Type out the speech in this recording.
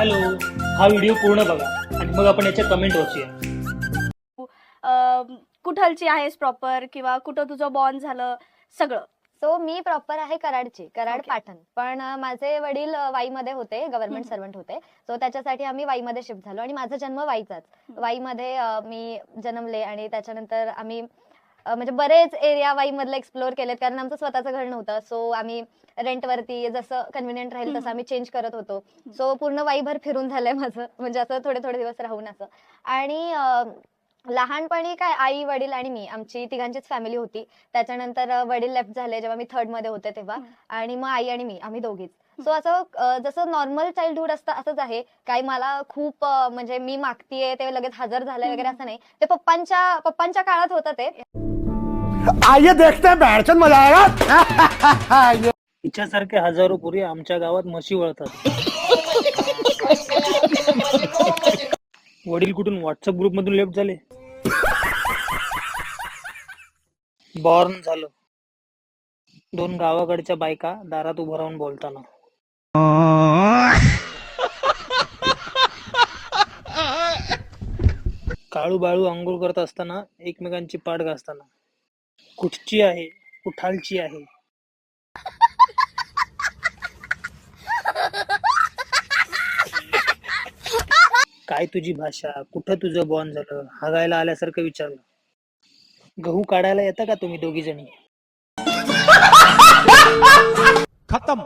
Hello, हा video पूर्ण बघा आणि मग आपण याच्या कमेंट वाचूया. कुठलची आहेस प्रॉपर किंवा कुठं तुझं बॉर्न झालं सगळं. सो मी प्रॉपर आहे कराडची, कराड Okay. पाटण. पण माझे वडील वाईमध्ये होते, गव्हर्नमेंट सर्वंट होते. सो त्याच्यासाठी आम्ही वाईमध्ये शिफ्ट झालो आणि माझा जन्म वाईचाच. वाईमध्ये मी जन्मले आणि त्याच्यानंतर आम्ही म्हणजे बरेच एरिया वाईमधले एक्सप्लोर केलेत, कारण आमचं स्वतःचं घर नव्हतं. सो आम्ही रेंटवरती जसं कन्व्हिनियंट राहील तसं आम्ही चेंज करत होतो. सो पूर्ण वाईभर फिरून झालंय माझं, म्हणजे असं थोडे थोडे दिवस राहून असं. आणि लहानपणी काय आई वडील आणि मी आमची तिघांचीच फॅमिली होती. त्याच्यानंतर वडील लेफ्ट झाले जेव्हा मी 3rd मध्ये होते तेव्हा, आणि मग आई आणि मी आम्ही दोघीच. सो असं जसं नॉर्मल चाइल्डहुड असतं असंच आहे. काही मला खूप म्हणजे मी मागतीये ते लगेच हजर झालंय वगैरे असं नाही. ते पप्पांच्या काळात होतं ते. आइए देखते हैं बैठचंद मजा आएगा. तिच्यासारखे हजारो पुरी आमच्या गावात म्हशी वळतात. वडील कुठून व्हॉट्सअप ग्रुप मधून लेफ्ट झाले. बॉर्न झालं. 2 गावाकडच्या बायका दारात उभं राहून बोलताना. काळू बाळू आंघोळ करत असताना एकमेकांची पाठ घासताना. कुठची आहे, कुठालची आहे. काय तुझी भाषा, कुठं तुझं बॉर्न झालं, हागायला आल्यासारखं विचारलं. गहू काढायला येता का तुम्ही दोघी जणी. खत्म.